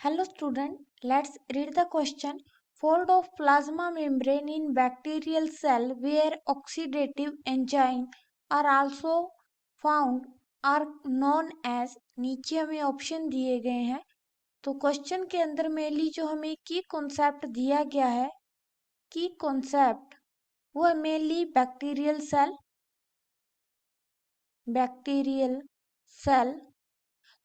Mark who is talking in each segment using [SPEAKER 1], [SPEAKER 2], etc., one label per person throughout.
[SPEAKER 1] Hello student, let's read the question. Fold of plasma membrane in bacterial cell where oxidative enzyme are also found are known as। नीचे हमें option दिए गए हैं। तो question के अंदर मेनली जो हमें की कॉन्सेप्ट दिया गया है, की कॉन्सेप्ट वो है मेनली बैक्टीरियल सेल।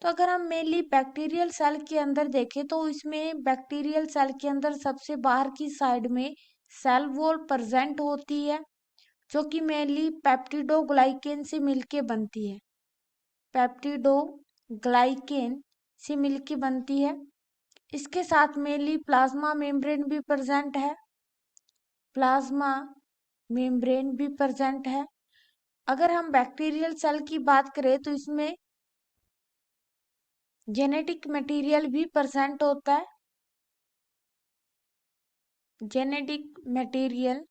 [SPEAKER 1] तो अगर हम मेनली बैक्टीरियल सेल के अंदर देखें तो इसमें बैक्टीरियल सेल के अंदर सबसे बाहर की साइड में सेल वॉल प्रेजेंट होती है, जो कि मेनली पेप्टिडोग्लाइकेन से मिलके बनती है। पेप्टिडोग्लाइकेन से मिलके बनती है। इसके साथ मेनली प्लाज्मा मेम्ब्रेन भी प्रेजेंट है। अगर हम बैक्टीरियल सेल की बात करें तो इसमें जेनेटिक मटेरियल भी प्रेजेंट होता है। जेनेटिक मटेरियल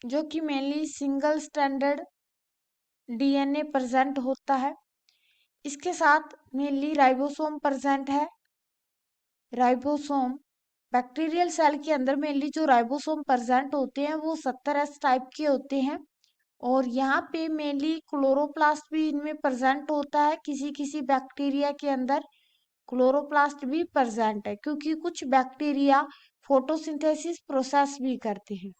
[SPEAKER 1] जो कि mainly single standard DNA present होता है। इसके साथ मेनली राइबोसोम प्रेजेंट है। राइबोसोम बैक्टीरियल सेल के अंदर मेनली जो राइबोसोम प्रेजेंट होते हैं वो 70S टाइप के होते हैं। और यहाँ पे मेनली क्लोरोप्लास्ट भी इनमें प्रेजेंट होता है। किसी किसी बैक्टीरिया के अंदर क्लोरोप्लास्ट भी प्रेजेंट है, क्योंकि कुछ बैक्टीरिया फोटोसिंथेसिस प्रोसेस भी करते हैं।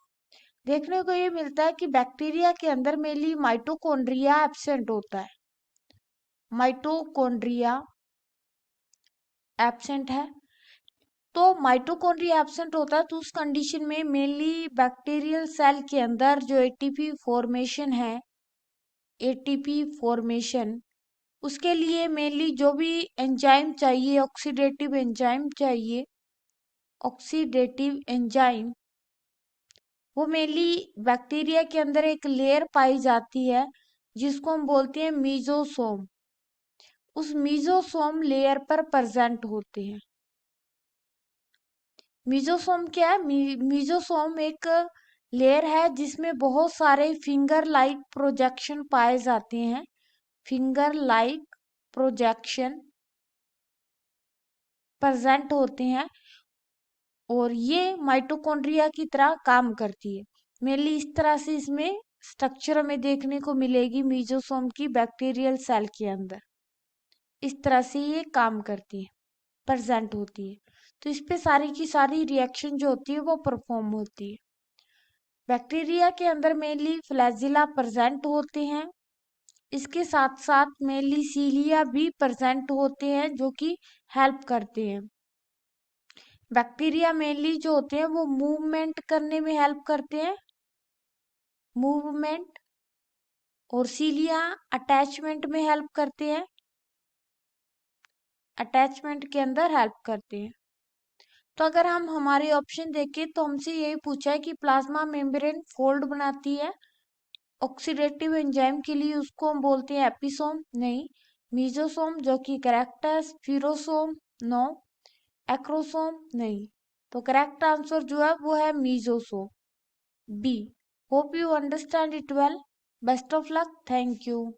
[SPEAKER 1] देखने को ये मिलता है कि बैक्टीरिया के अंदर मेनली माइटोकॉन्ड्रिया एब्सेंट होता है। माइटोकॉन्ड्रिया एब्सेंट है। तो माइटोकॉन्ड्रिया एब्सेंट होता है तो उस कंडीशन में मेनली बैक्टीरियल सेल के अंदर जो एटीपी फॉर्मेशन उसके लिए मेनली जो भी एंजाइम चाहिए, ऑक्सीडेटिव एंजाइम वो मेनली बैक्टीरिया के अंदर एक लेयर पाई जाती है जिसको हम बोलते हैं मीजोसोम। उस मीजोसोम लेयर पर प्रेजेंट होते हैं। मीजोसोम क्या है? मीजोसोम एक लेयर है जिसमें बहुत सारे फिंगर लाइक प्रोजेक्शन पाए जाते हैं। फिंगर लाइक प्रोजेक्शन प्रेजेंट होते हैं और ये माइटोकॉन्ड्रिया की तरह काम करती है। मेनली इस तरह से इसमें स्ट्रक्चर हमें देखने को मिलेगी मीजोसोम की बैक्टीरियल सेल के अंदर। इस तरह से ये काम करती है, प्रेजेंट होती है। तो इस पे सारी की सारी रिएक्शन जो होती है वो परफॉर्म होती है। बैक्टीरिया के अंदर मेनली फ्लैजिला प्रेजेंट होते हैं। इसके साथ साथ मेनली सीलिया भी प्रेजेंट होते हैं जो कि हेल्प करते हैं। बैक्टीरिया मेनली जो होते हैं वो मूवमेंट करने में हेल्प करते हैं, मूवमेंट, और सीलिया अटैचमेंट में हेल्प करते हैं, अटैचमेंट के अंदर हेल्प करते हैं। तो अगर हम हमारे ऑप्शन देखें तो हमसे यही पूछा है कि प्लाज्मा मेम्ब्रेन फोल्ड बनाती है ऑक्सीडेटिव एंजाइम के लिए, उसको हम बोलते हैं एपिसोम, नहीं। मीजोसोम जो कि करेक्ट है। स्फीरोसोम नो। एक्रोसोम नहीं। तो करेक्ट आंसर जो है वो है mesosome, B. Hope you understand it well. Best of luck. Thank you.